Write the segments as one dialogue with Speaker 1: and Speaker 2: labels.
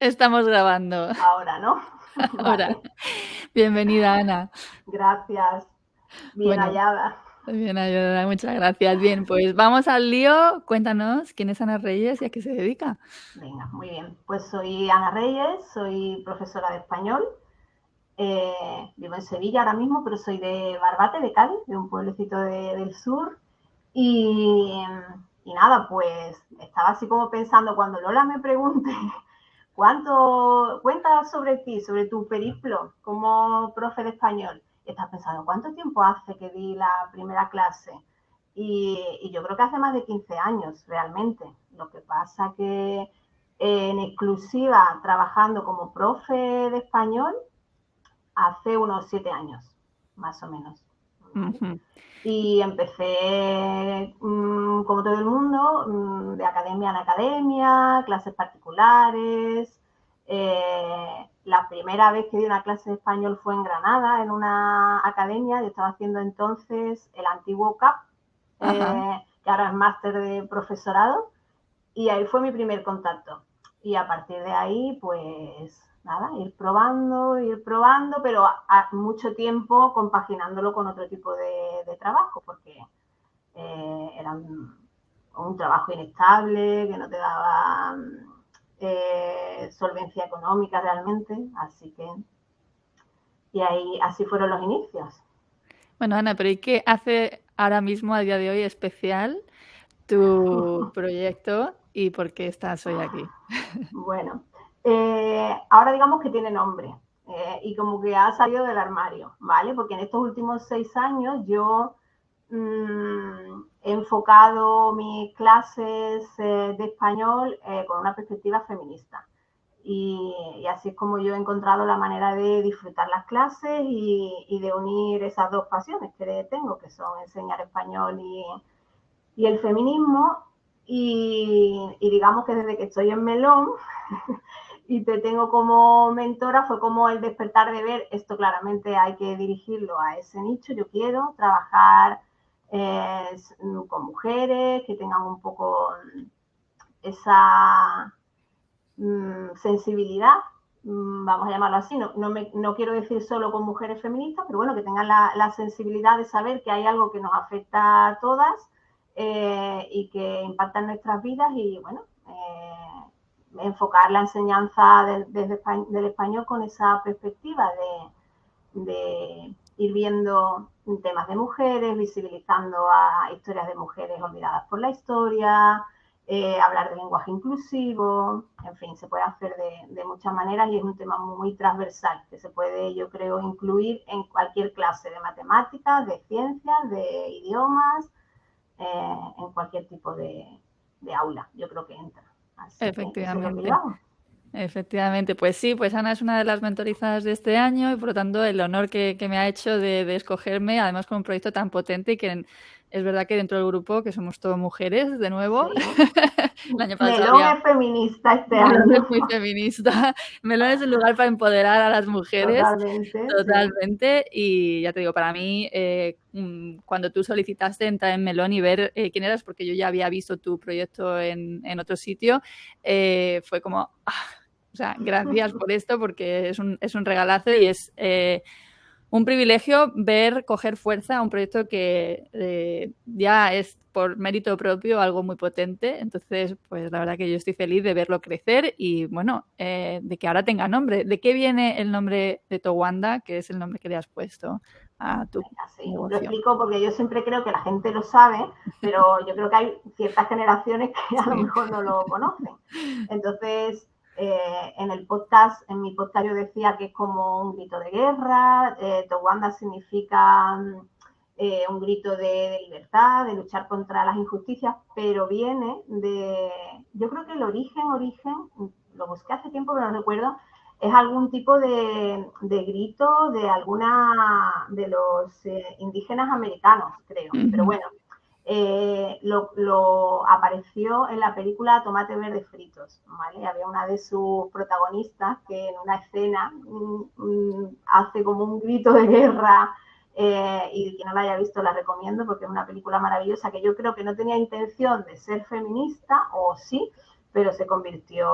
Speaker 1: Estamos grabando
Speaker 2: Ahora, ¿no?
Speaker 1: ahora.
Speaker 2: Vale,
Speaker 1: Bienvenida, Ana.
Speaker 2: gracias. Bien
Speaker 1: Bueno,
Speaker 2: hallada.
Speaker 1: bien, ayuda, muchas gracias. Bien, pues vamos al lío. Cuéntanos quién es Ana Reyes y a qué se dedica.
Speaker 2: Venga, muy bien. Pues soy Ana Reyes, soy profesora de español. Vivo en Sevilla ahora mismo, pero soy de Barbate, de Cádiz, de un pueblecito del sur. Y, y nada, pues estaba así como pensando cuando Lola me pregunte ¿cuánto cuentas sobre ti, sobre tu periplo como profe de español? Y estás pensando, ¿cuánto tiempo hace que di la primera clase? Y yo creo que hace más de 15 años realmente. Lo que pasa que en exclusiva trabajando como profe de español hace unos 7 años, más o menos. ¿Vale?
Speaker 1: Ujú.
Speaker 2: Y empecé, como todo el mundo, de academia en academia, clases particulares. La primera vez que di una clase de español fue en Granada, en una academia. Yo estaba haciendo entonces el antiguo CAP,
Speaker 1: Ajá.
Speaker 2: que ahora es máster de profesorado, y ahí fue mi primer contacto. Y a partir de ahí, pues nada, ir probando, pero a mucho tiempo compaginándolo con otro tipo de trabajo, porque era un trabajo inestable, que no te daba solvencia económica realmente, así que, y ahí así fueron los inicios.
Speaker 1: Bueno, Ana, pero ¿y qué hace ahora mismo, a día de hoy, especial tu proyecto y por qué estás hoy aquí?
Speaker 2: Bueno, ahora digamos que tiene nombre y como que ha salido del armario, ¿vale? Porque en estos últimos 6 años yo he enfocado mis clases de español con una perspectiva feminista. Y así es como yo he encontrado la manera de disfrutar las clases y de unir esas dos pasiones que tengo, que son enseñar español y el feminismo. Y digamos que desde que estoy en Melón y te tengo como mentora, fue como el despertar de ver esto claramente hay que dirigirlo a ese nicho. Yo quiero trabajar con mujeres que tengan un poco esa sensibilidad, vamos a llamarlo así, no quiero decir solo con mujeres feministas, pero bueno, que tengan la sensibilidad de saber que hay algo que nos afecta a todas y que impacta en nuestras vidas y bueno, enfocar la enseñanza del español con esa perspectiva de ir viendo temas de mujeres, visibilizando a historias de mujeres olvidadas por la historia, hablar de lenguaje inclusivo, en fin, se puede hacer de muchas maneras y es un tema muy transversal que se puede, yo creo, incluir en cualquier clase de matemáticas, de ciencias, de idiomas, en cualquier tipo de aula, yo creo que entra. Así que eso es lo que yo
Speaker 1: Efectivamente.
Speaker 2: hago.
Speaker 1: Efectivamente, pues sí, pues Ana es una de las mentorizadas de este año y por lo tanto el honor que me ha hecho de escogerme, además con un proyecto tan potente y que es verdad que dentro del grupo, que somos todas mujeres, de nuevo,
Speaker 2: Sí.
Speaker 1: el año pasado
Speaker 2: Melón
Speaker 1: había
Speaker 2: es feminista este
Speaker 1: Melón es
Speaker 2: año.
Speaker 1: muy feminista, Melón es un lugar para empoderar a las mujeres
Speaker 2: Totalmente, sí.
Speaker 1: totalmente y ya te digo, para mí cuando tú solicitaste entrar en Melón y ver quién eras, porque yo ya había visto tu proyecto en otro sitio, fue como... O sea, gracias por esto porque es un regalazo y es un privilegio ver coger fuerza a un proyecto que ya es por mérito propio algo muy potente. Entonces, pues la verdad que yo estoy feliz de verlo crecer y bueno, de que ahora tenga nombre. ¿De qué viene el nombre de Towanda, que es el nombre que le has puesto a tu
Speaker 2: Venga, sí. Lo
Speaker 1: negocio?
Speaker 2: explico porque yo siempre creo que la gente lo sabe, pero yo creo que hay ciertas generaciones que a lo
Speaker 1: Sí.
Speaker 2: mejor no lo conocen. Entonces, en el podcast, en mi podcast yo decía que es como un grito de guerra, Towanda significa un grito de libertad, de luchar contra las injusticias, pero viene de, yo creo que el origen, lo busqué hace tiempo pero no recuerdo, es algún tipo de grito de alguna de los indígenas americanos, creo. Pero
Speaker 1: Ujú.
Speaker 2: bueno, lo apareció en la película Tomate Verde Fritos, ¿vale? Había una de sus protagonistas que en una escena hace como un grito de guerra y quien no la haya visto la recomiendo porque es una película maravillosa que yo creo que no tenía intención de ser feminista, o sí, pero se convirtió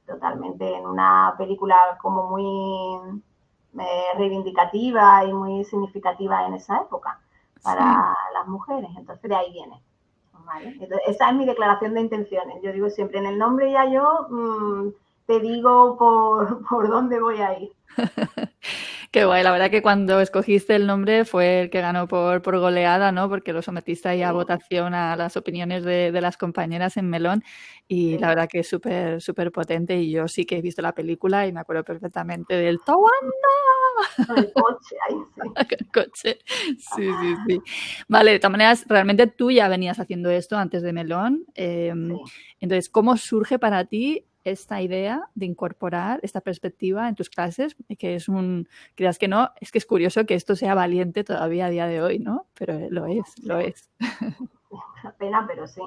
Speaker 2: totalmente, en una película como muy reivindicativa y muy significativa en esa época para las mujeres. Entonces, de ahí viene. ¿Vale? Entonces, esa es mi declaración de intenciones. Yo digo siempre, en el nombre ya yo te digo por dónde voy a ir.
Speaker 1: Qué guay, la verdad que cuando escogiste el nombre fue el que ganó por goleada, ¿no? Porque lo sometiste ahí a votación a las opiniones de las compañeras en Melón y la verdad que es súper, súper potente y yo sí que he visto la película y me acuerdo perfectamente del ¡Tawanda!
Speaker 2: Con el coche, ahí sí.
Speaker 1: El coche. Sí, sí, sí. Vale, de todas maneras, realmente tú ya venías haciendo esto antes de Melón.
Speaker 2: Sí.
Speaker 1: Entonces, ¿cómo surge para ti esta idea de incorporar esta perspectiva en tus clases? Que es creas que no, es que es curioso que esto sea valiente todavía a día de hoy, ¿no? Pero lo es, lo es.
Speaker 2: Una pena, pero sí.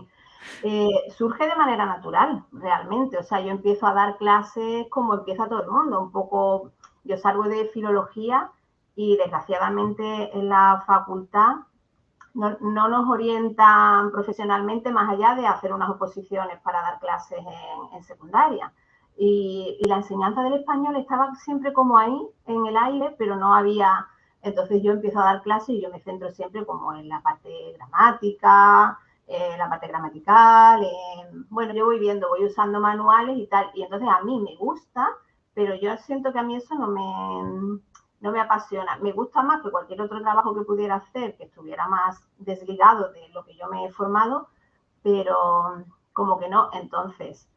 Speaker 2: Surge de manera natural, realmente. O sea, yo empiezo a dar clases como empieza todo el mundo, un poco, yo salgo de filología y desgraciadamente en la facultad no nos orientan profesionalmente más allá de hacer unas oposiciones para dar clases en secundaria. Y la enseñanza del español estaba siempre como ahí, en el aire, pero no había... Entonces yo empiezo a dar clases y yo me centro siempre como en la parte gramática, la parte gramatical. Bueno, yo voy viendo, voy usando manuales y tal. Y entonces a mí me gusta, pero yo siento que a mí eso no me apasiona. Me gusta más que cualquier otro trabajo que pudiera hacer, que estuviera más desligado de lo que yo me he formado, pero como que no. Entonces,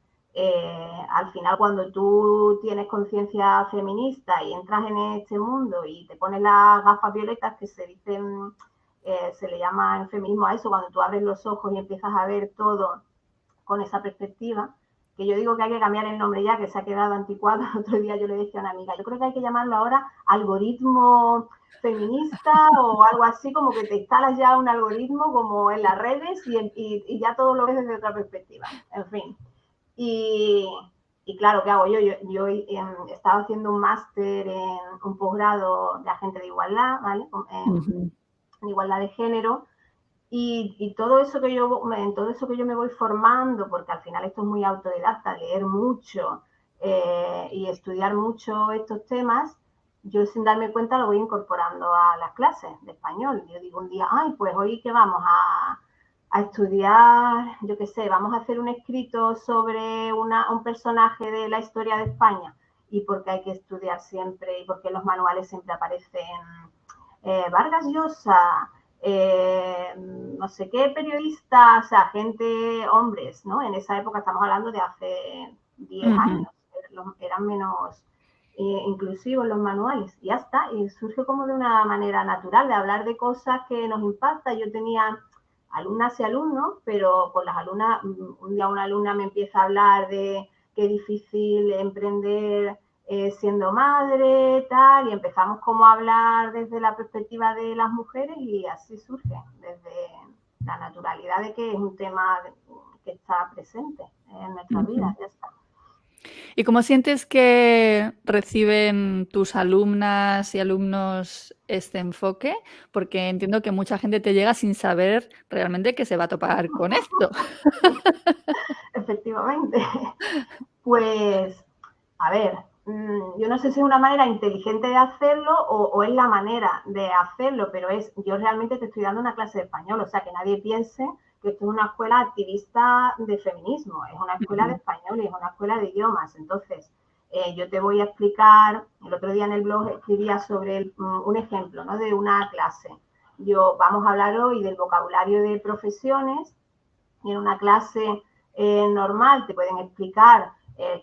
Speaker 2: al final cuando tú tienes conciencia feminista y entras en este mundo y te pones las gafas violetas que se dicen, se le llama en feminismo a eso, cuando tú abres los ojos y empiezas a ver todo con esa perspectiva, que yo digo que hay que cambiar el nombre ya, que se ha quedado anticuado. El otro día yo le decía a una amiga, yo creo que hay que llamarlo ahora algoritmo feminista o algo así, como que te instalas ya un algoritmo como en las redes y ya todo lo ves desde otra perspectiva. En fin. Y, y claro, ¿qué hago yo? Yo estaba haciendo un máster en un posgrado de agente de igualdad, ¿vale? En igualdad de género. Y todo eso que en todo eso que yo me voy formando, porque al final esto es muy autodidacta, leer mucho y estudiar mucho estos temas, yo sin darme cuenta lo voy incorporando a las clases de español. Yo digo un día, ay, pues hoy que vamos a estudiar, yo qué sé, vamos a hacer un escrito sobre un personaje de la historia de España y porque hay que estudiar siempre y porque en los manuales siempre aparecen Vargas Llosa, no sé qué periodista, o sea, gente, hombres, ¿no? En esa época estamos hablando de hace 10 años, eran menos inclusivos los manuales, y ya está, y surge como de una manera natural de hablar de cosas que nos impactan. Yo tenía alumnas y alumnos, pero con las alumnas, un día una alumna me empieza a hablar de qué difícil emprender siendo madre, tal, y empezamos como a hablar desde la perspectiva de las mujeres y así surge, desde la naturalidad de que es un tema que está presente en nuestras vidas, ya está.
Speaker 1: ¿Y cómo sientes que reciben tus alumnas y alumnos este enfoque? Porque entiendo que mucha gente te llega sin saber realmente que se va a topar con esto.
Speaker 2: Efectivamente. Pues, a ver, yo no sé si es una manera inteligente de hacerlo o es la manera de hacerlo, pero yo realmente te estoy dando una clase de español, o sea, que nadie piense que esto es una escuela activista de feminismo, es una escuela de español y es una escuela de idiomas. Entonces, yo te voy a explicar, el otro día en el blog escribía sobre un ejemplo, ¿no?, de una clase. Vamos a hablar hoy del vocabulario de profesiones y en una clase normal te pueden explicar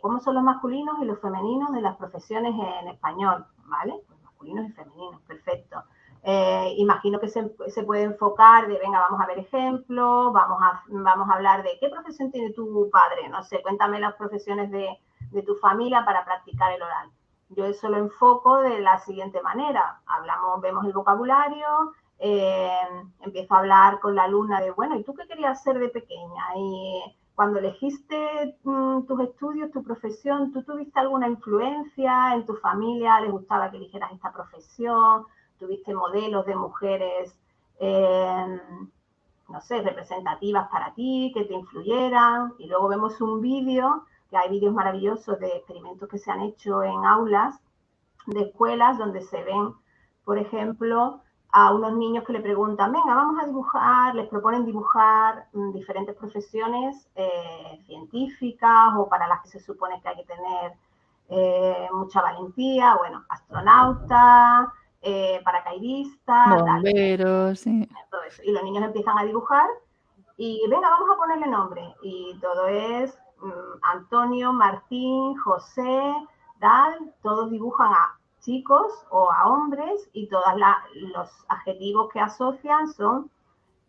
Speaker 2: cómo son los masculinos y los femeninos de las profesiones en español, ¿vale? Pues masculinos y femeninos, perfecto. Imagino que se puede enfocar de, venga, vamos a ver ejemplos, vamos a hablar de qué profesión tiene tu padre, no sé, cuéntame las profesiones de tu familia para practicar el oral. Yo eso lo enfoco de la siguiente manera. Vemos el vocabulario, empiezo a hablar con la alumna de, bueno, ¿y tú qué querías ser de pequeña? Y cuando elegiste tus estudios, tu profesión, ¿tú tuviste alguna influencia en tu familia? ¿Les gustaba que eligieras esta profesión? ¿Tuviste modelos de mujeres, no sé, representativas para ti, que te influyeran? Y luego vemos un vídeo que hay vídeos maravillosos de experimentos que se han hecho en aulas de escuelas donde se ven, por ejemplo, a unos niños que le preguntan, venga, vamos a dibujar, les proponen dibujar diferentes profesiones científicas o para las que se supone que hay que tener mucha valentía, bueno, astronauta, paracaidista, tal.
Speaker 1: Bomberos, sí.
Speaker 2: Todo eso. Y los niños empiezan a dibujar y venga, vamos a ponerle nombre. Y todo es Antonio, Martín, José, tal, todos dibujan a chicos o a hombres y todos los adjetivos que asocian son,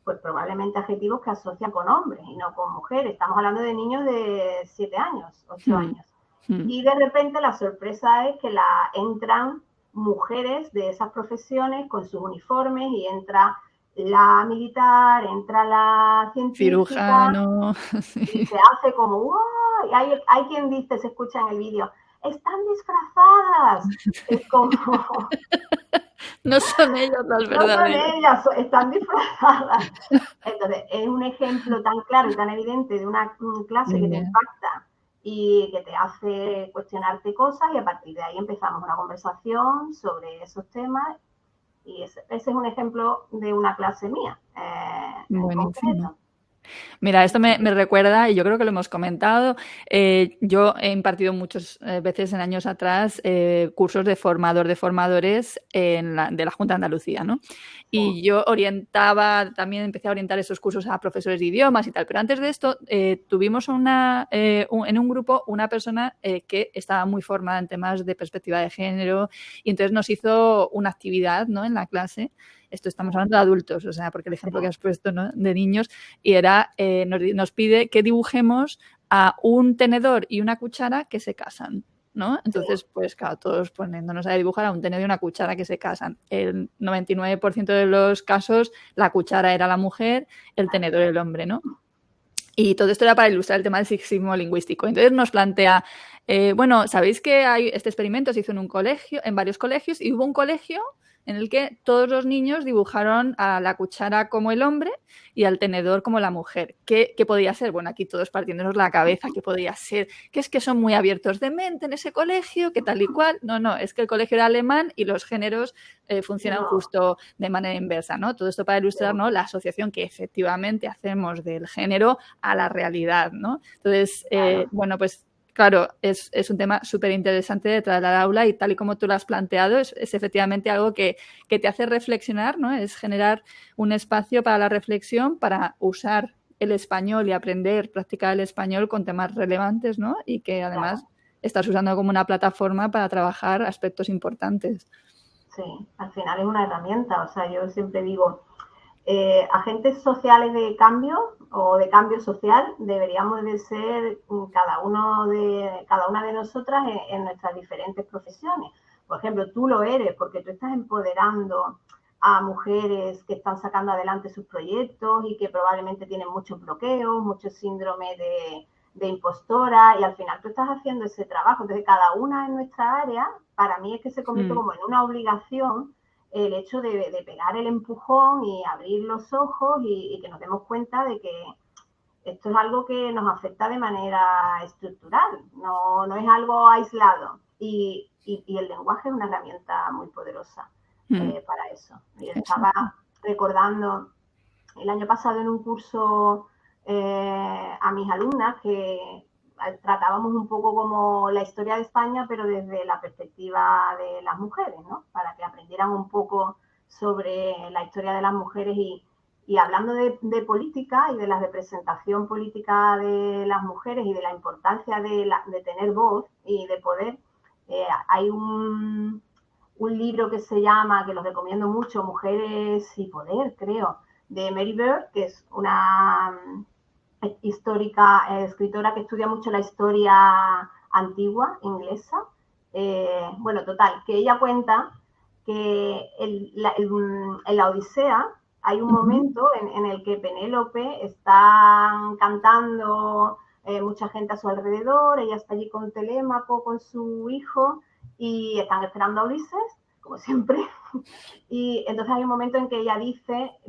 Speaker 2: pues probablemente adjetivos que asocian con hombres y no con mujeres. Estamos hablando de niños de 7 años, 8 años. Y de repente la sorpresa es que entran mujeres de esas profesiones con sus uniformes y entra la militar, entra la científica,
Speaker 1: cirujano, sí.
Speaker 2: Y se hace como ¡wow! Y hay quien dice, se escucha en el vídeo, están disfrazadas. Es como...
Speaker 1: No son ellas las verdaderas.
Speaker 2: No son ellas, están disfrazadas. Entonces, es un ejemplo tan claro y tan evidente de una clase que te impacta y que te hace cuestionarte cosas y a partir de ahí empezamos una conversación sobre esos temas y ese es un ejemplo de una clase mía en concreto.
Speaker 1: Mira, esto me recuerda, y yo creo que lo hemos comentado, yo he impartido muchas veces en años atrás cursos de formadores de la Junta de Andalucía, ¿no? Y yo empecé a orientar esos cursos a profesores de idiomas y tal, pero antes de esto tuvimos en un grupo una persona que estaba muy formada en temas de perspectiva de género y entonces nos hizo una actividad, ¿no?, en la clase. Esto estamos hablando de adultos, o sea, porque el ejemplo que has puesto, ¿no?, de niños, y era, nos pide que dibujemos a un tenedor y una cuchara que se casan, ¿no? Entonces, pues claro, todos poniéndonos a dibujar a un tenedor y una cuchara que se casan. El 99% de los casos, la cuchara era la mujer, el tenedor el hombre, ¿no? Y todo esto era para ilustrar el tema del sexismo lingüístico. Entonces nos plantea, bueno, ¿sabéis que este experimento se hizo en varios colegios, y hubo un colegio en el que todos los niños dibujaron a la cuchara como el hombre y al tenedor como la mujer? ¿Qué podía ser? Bueno, aquí todos partiéndonos la cabeza, ¿qué podía ser? Que es que son muy abiertos de mente en ese colegio, que tal y cual. No, es que el colegio era alemán y los géneros funcionan justo de manera inversa, ¿no? Todo esto para ilustrar, ¿no?, la asociación que efectivamente hacemos del género a la realidad, ¿no? Entonces, bueno, pues claro, es un tema súper interesante de traer al aula y tal y como tú lo has planteado, es efectivamente algo que te hace reflexionar, ¿no? Es generar un espacio para la reflexión, para usar el español y practicar el español con temas relevantes, ¿no? Y que además estás usando como una plataforma para trabajar aspectos importantes.
Speaker 2: Sí, al final es una herramienta, o sea, yo siempre digo, agentes sociales de cambio o de cambio social deberíamos de ser cada una de nosotras en nuestras diferentes profesiones. Por ejemplo, tú lo eres porque tú estás empoderando a mujeres que están sacando adelante sus proyectos y que probablemente tienen muchos bloqueos, mucho síndrome de impostora, y al final tú estás haciendo ese trabajo. Entonces, cada una en nuestra área, para mí es que se convierte como en una obligación el hecho de pegar el empujón y abrir los ojos y que nos demos cuenta de que esto es algo que nos afecta de manera estructural, no es algo aislado. Y el lenguaje es una herramienta muy poderosa para eso. Y estaba recordando el año pasado en un curso a mis alumnas que tratábamos un poco como la historia de España, pero desde la perspectiva de las mujeres, ¿no? Para que aprendieran un poco sobre la historia de las mujeres y hablando de política y de la representación política de las mujeres y de la importancia de tener voz y de poder, hay un libro que se llama, que lo recomiendo mucho, Mujeres y Poder, creo, de Mary Beard, que es una escritora que estudia mucho la historia antigua inglesa. Bueno, total, que ella cuenta que en la Odisea hay un momento en el que Penélope está cantando, mucha gente a su alrededor, ella está allí con Telémaco, con su hijo, y están esperando a Ulises, como siempre. Y entonces hay un momento en que ella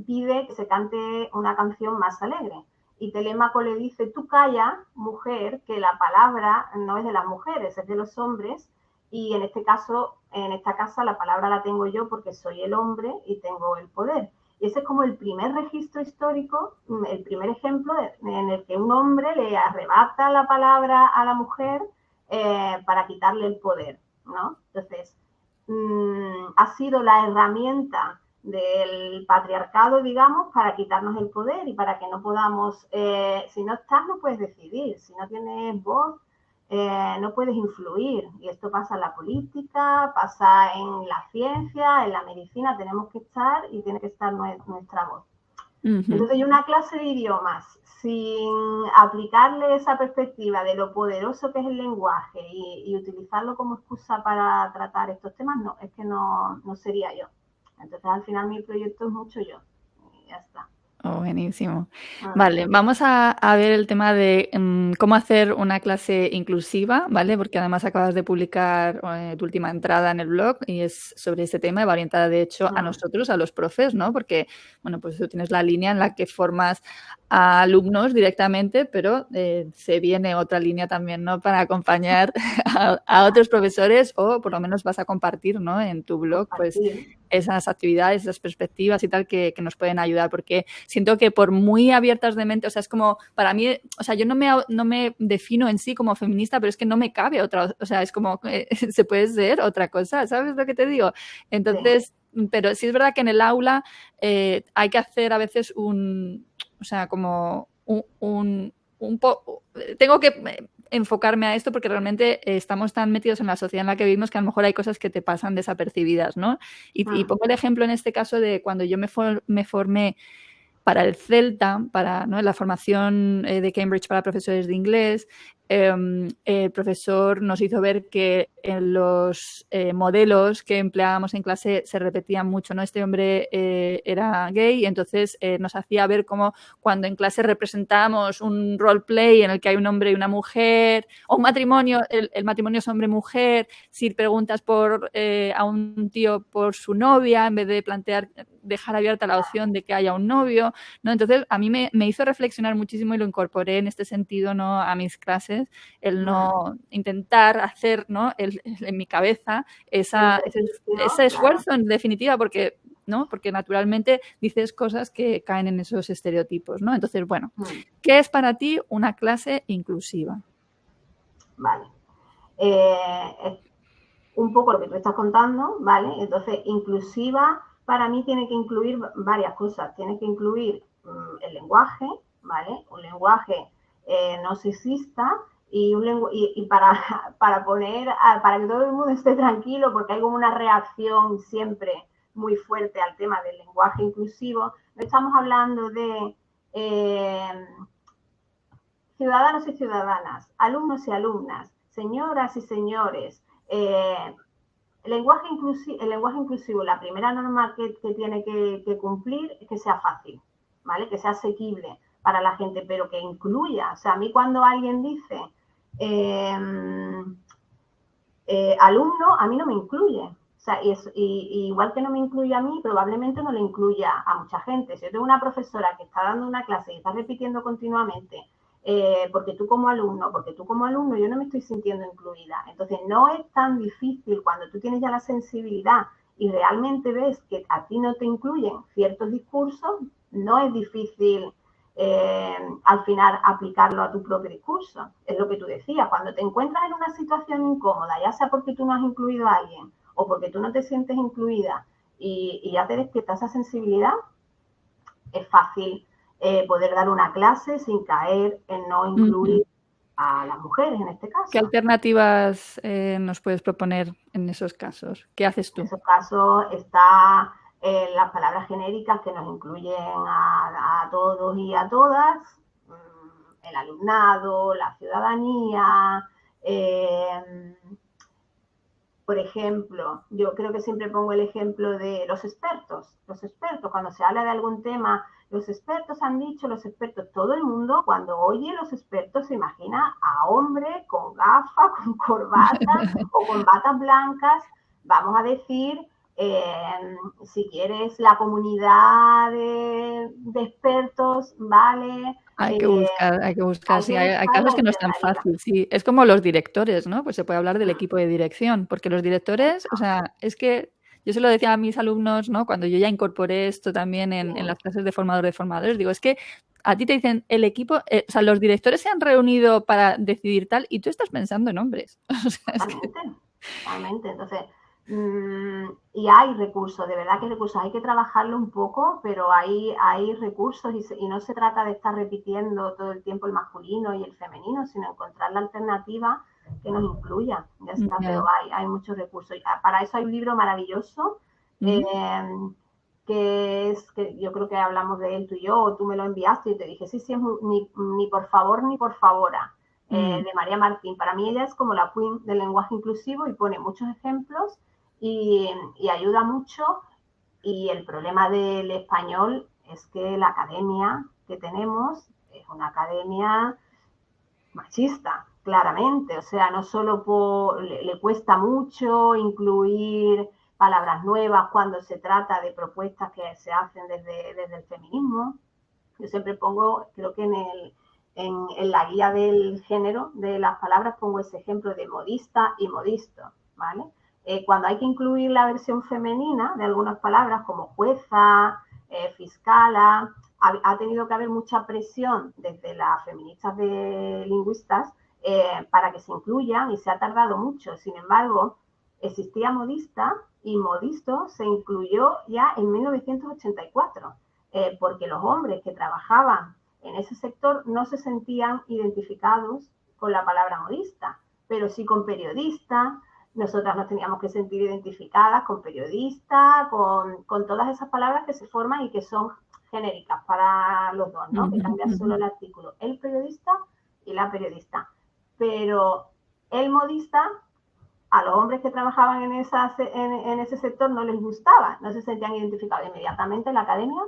Speaker 2: pide que se cante una canción más alegre. y Telémaco le dice, tú calla, mujer, que la palabra no es de las mujeres, es de los hombres, y en este caso, en esta casa, la palabra la tengo yo porque soy el hombre y tengo el poder. Y ese es como el primer registro histórico, el primer ejemplo en el que un hombre le arrebata la palabra a la mujer para quitarle el poder, ¿no? Entonces, ha sido la herramienta del patriarcado, digamos, para quitarnos el poder y para que no podamos, si no estás, no puedes decidir, si no tienes voz, no puedes influir. Y esto pasa en la política, pasa en la ciencia, en la medicina, tenemos que estar y tiene que estar nuestra voz. Entonces, yo una clase de idiomas sin aplicarle esa perspectiva de lo poderoso que es el lenguaje y utilizarlo como excusa para tratar estos temas, no, es que no sería yo. Entonces, al final mi proyecto es mucho yo. Y ya está.
Speaker 1: Oh, buenísimo. Vale, vamos a ver el tema de cómo hacer una clase inclusiva, ¿vale? Porque además acabas de publicar tu última entrada en el blog y es sobre este tema y va orientada, de hecho, a nosotros, a los profes, ¿no? Porque, bueno, pues tú tienes la línea en la que formas a alumnos directamente, pero se viene otra línea también, ¿no? Para acompañar a otros profesores o por lo menos vas a compartir, ¿no? En tu blog, pues esas actividades, esas perspectivas y tal que nos pueden ayudar, porque siento que por muy abiertas de mente, o sea, es como, para mí, o sea, yo no me defino en sí como feminista, pero es que no me cabe otra, o sea, es como, se puede ser otra cosa, ¿sabes lo que te digo? Entonces, pero sí es verdad que en el aula hay que hacer a veces o sea, como tengo que enfocarme a esto porque realmente estamos tan metidos en la sociedad en la que vivimos que a lo mejor hay cosas que te pasan desapercibidas, ¿no? Y pongo el ejemplo en este caso de cuando yo me formé para el CELTA, para, ¿no?, la formación de Cambridge para profesores de inglés, el profesor nos hizo ver que en los modelos que empleábamos en clase se repetían mucho, ¿no? Este hombre era gay y entonces nos hacía ver cómo cuando en clase representamos un roleplay en el que hay un hombre y una mujer, o un matrimonio, el matrimonio es hombre-mujer, si preguntas a un tío por su novia, en vez de dejar abierta la opción de que haya un novio, ¿no? Entonces, a mí me hizo reflexionar muchísimo y lo incorporé en este sentido, ¿no?, a mis clases, el no intentar hacer, ¿no?, en mi cabeza ese esfuerzo, en definitiva, porque, ¿no?, porque naturalmente dices cosas que caen en esos estereotipos, ¿no? Entonces, bueno, ¿qué es para ti una clase inclusiva?
Speaker 2: Vale. Un poco lo que tú estás contando, ¿vale? Entonces, inclusiva para mí tiene que incluir varias cosas. Tiene que incluir el lenguaje, ¿vale? Un lenguaje no sexista y para que todo el mundo esté tranquilo, porque hay como una reacción siempre muy fuerte al tema del lenguaje inclusivo. No estamos hablando de ciudadanos y ciudadanas, alumnos y alumnas, señoras y señores. El lenguaje inclusivo, la primera norma que tiene que cumplir es que sea fácil, ¿vale? Que sea asequible para la gente, pero que incluya. O sea, a mí cuando alguien dice alumno, a mí no me incluye. O sea, y igual que no me incluye a mí, probablemente no le incluya a mucha gente. Si yo tengo una profesora que está dando una clase y está repitiendo continuamente porque tú como alumno, yo no me estoy sintiendo incluida. Entonces, no es tan difícil cuando tú tienes ya la sensibilidad y realmente ves que a ti no te incluyen ciertos discursos, no es difícil al final aplicarlo a tu propio discurso. Es lo que tú decías, cuando te encuentras en una situación incómoda, ya sea porque tú no has incluido a alguien o porque tú no te sientes incluida y ya te despierta esa sensibilidad, es fácil poder dar una clase sin caer en no incluir a las mujeres en este caso.
Speaker 1: ¿Qué alternativas nos puedes proponer en esos casos? ¿Qué haces tú?
Speaker 2: En esos casos está las palabras genéricas que nos incluyen a todos y a todas, el alumnado, la ciudadanía. Por ejemplo, yo creo que siempre pongo el ejemplo de los expertos. Los expertos, cuando se habla de algún tema, los expertos han dicho, los expertos, todo el mundo cuando oye los expertos se imagina a hombre con gafas, con corbata o con batas blancas, vamos a decir, Si quieres la comunidad de expertos, ¿vale?
Speaker 1: Hay que buscar, sí, hay casos que no es tan fácil, sí. Es como los directores, ¿no? Pues se puede hablar del equipo de dirección, porque los directores, o sea, es que yo se lo decía a mis alumnos, ¿no? Cuando yo ya incorporé esto también en las clases de formadores, digo, es que a ti te dicen el equipo, o sea, los directores se han reunido para decidir tal y tú estás pensando en hombres. O sea,
Speaker 2: totalmente. Entonces, y hay recursos, de verdad que hay recursos, hay que trabajarlo un poco, pero hay recursos y no se trata de estar repitiendo todo el tiempo el masculino y el femenino, sino encontrar la alternativa que nos incluya, ya está, pero hay muchos recursos. Para eso hay un libro maravilloso, que yo creo que hablamos de él tú y yo, o tú me lo enviaste y te dije, sí, es ni por favor ni por favora, de María Martín. Para mí ella es como la queen del lenguaje inclusivo y pone muchos ejemplos y ayuda mucho. Y el problema del español es que la academia que tenemos es una academia machista, claramente. O sea, no solo le cuesta mucho incluir palabras nuevas cuando se trata de propuestas que se hacen desde el feminismo. Yo siempre pongo, creo que en la guía del género de las palabras pongo ese ejemplo de modista y modisto, ¿vale? Cuando hay que incluir la versión femenina de algunas palabras como jueza, fiscala, ha tenido que haber mucha presión desde las feministas de lingüistas para que se incluyan y se ha tardado mucho. Sin embargo, existía modista y modisto se incluyó ya en 1984, porque los hombres que trabajaban en ese sector no se sentían identificados con la palabra modista, pero sí con periodista. Nosotras nos teníamos que sentir identificadas con periodista, con todas esas palabras que se forman y que son genéricas para los dos, ¿no? Que cambia solo el artículo, el periodista y la periodista. Pero el modista, a los hombres que trabajaban en ese sector no les gustaba, no se sentían identificados. Inmediatamente la academia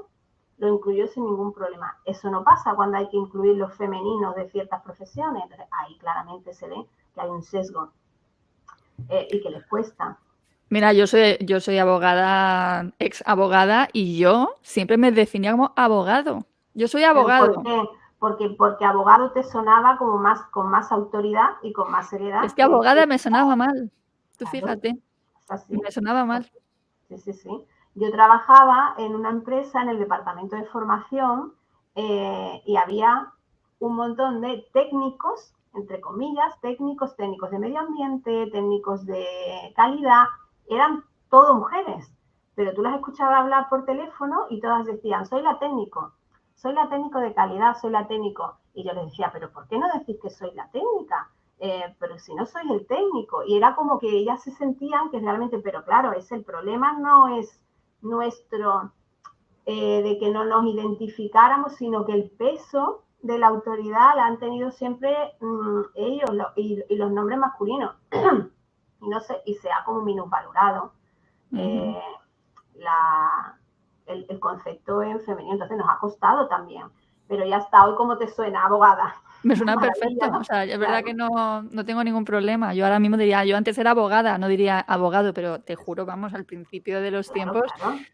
Speaker 2: lo incluyó sin ningún problema. Eso no pasa cuando hay que incluir los femeninos de ciertas profesiones. Entonces, ahí claramente se ve que hay un sesgo y que les cuesta.
Speaker 1: Mira, yo soy abogada, ex abogada, y yo siempre me definía como abogado. Yo soy abogado.
Speaker 2: ¿Por qué? Porque abogado te sonaba como con más autoridad y con más seriedad.
Speaker 1: Es que abogada me sonaba mal. Tú fíjate, me sonaba mal.
Speaker 2: Sí. Yo trabajaba en una empresa en el departamento de formación y había un montón de técnicos, entre comillas, técnicos de medio ambiente, técnicos de calidad, eran todo mujeres, pero tú las escuchabas hablar por teléfono y todas decían, soy la técnico de calidad, soy la técnico. Y yo les decía, pero ¿por qué no decís que soy la técnica? Pero si no sois el técnico. Y era como que ellas se sentían que realmente, pero claro, el problema no es nuestro de que no nos identificáramos, sino que el peso de la autoridad la han tenido siempre ellos y los nombres masculinos. Y no sé, y se ha como minusvalorado el concepto en femenino. Entonces nos ha costado también. Pero ya está, hoy ¿cómo te suena, abogada?
Speaker 1: Me suena perfecto, ¿no? O sea, es verdad que no tengo ningún problema. Yo ahora mismo diría, yo antes era abogada, no diría abogado, pero te juro, vamos, al principio de los tiempos,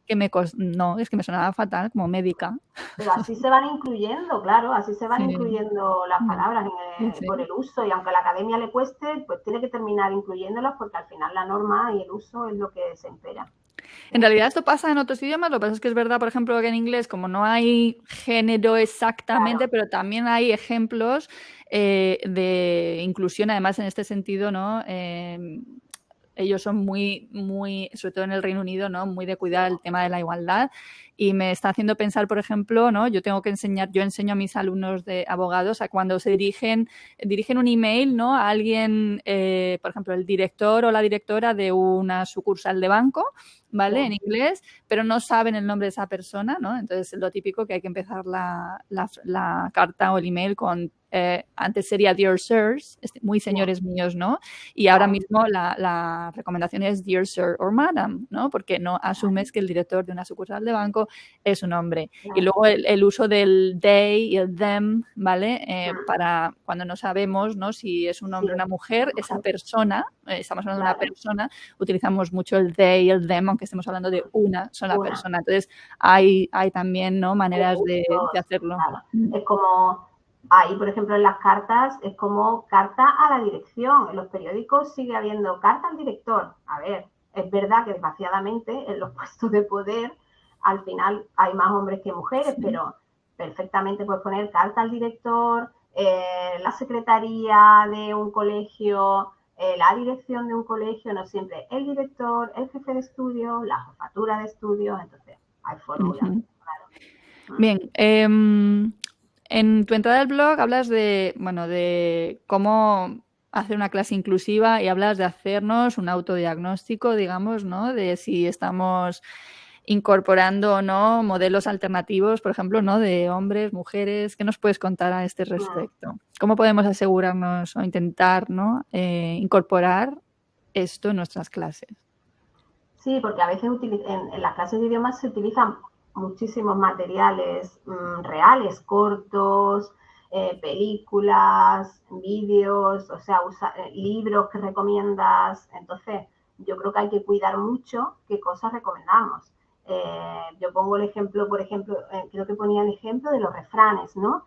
Speaker 1: que no, es que me sonaba fatal como médica.
Speaker 2: Pero así se van incluyendo, claro, así se van incluyendo las palabras por el uso, y aunque a la academia le cueste, pues tiene que terminar incluyéndolas porque al final la norma y el uso es lo que se impera.
Speaker 1: En realidad esto pasa en otros idiomas, lo que pasa es que es verdad, por ejemplo, que en inglés, como no hay género exactamente, pero también hay ejemplos de inclusión, además en este sentido, ¿no? Ellos son muy, sobre todo en el Reino Unido, ¿no? Muy de cuidar el tema de la igualdad. Y me está haciendo pensar, por ejemplo, ¿no? Yo enseño a mis alumnos de abogados a cuando se dirigen un email, ¿no? A alguien, por ejemplo, el director o la directora de una sucursal de banco, ¿vale? En inglés, pero no saben el nombre de esa persona, ¿no? Entonces, lo típico que hay que empezar la carta o el email con antes sería Dear Sirs, muy señores míos, ¿no? Y ahora mismo la recomendación es Dear Sir or Madam, ¿no? Porque no asumes que el director de una sucursal de banco es un hombre.
Speaker 2: Claro.
Speaker 1: Y luego el uso del they y el them, ¿vale? Para cuando no sabemos, ¿no?, si es un hombre o
Speaker 2: Sí,
Speaker 1: una mujer, esa persona, estamos hablando de una
Speaker 2: vale.
Speaker 1: persona, utilizamos mucho el they y el them, aunque estemos hablando de una sola
Speaker 2: Una.
Speaker 1: persona. Entonces, hay también, ¿no?, maneras de
Speaker 2: Usos,
Speaker 1: hacerlo.
Speaker 2: claro. Es como, ahí por ejemplo en las cartas, es como carta a la dirección. En los periódicos sigue habiendo carta al director. A ver, es verdad que desgraciadamente en los puestos de poder al final hay más hombres que mujeres,
Speaker 1: Sí.
Speaker 2: pero perfectamente puedes poner carta al director, la secretaría de un colegio, la dirección de un colegio, no siempre el director, el jefe de estudio, la jefatura de estudios, entonces hay fórmulas.
Speaker 1: Ujú.
Speaker 2: Claro.
Speaker 1: Bien, en tu entrada al blog hablas de, bueno, de cómo hacer una clase inclusiva y hablas de hacernos un autodiagnóstico, digamos, ¿no?, de si estamos incorporando o no modelos alternativos, por ejemplo, ¿no?, de hombres, mujeres. ¿Qué nos puedes contar a este respecto? ¿Cómo podemos asegurarnos o intentar, ¿no?, incorporar esto en nuestras clases?
Speaker 2: Sí, porque a veces en las clases de idiomas se utilizan muchísimos materiales reales, cortos, películas, vídeos, o sea, libros que recomiendas. Entonces, yo creo que hay que cuidar mucho qué cosas recomendamos. Yo pongo el ejemplo, por ejemplo, creo que ponía el ejemplo de los refranes, ¿no?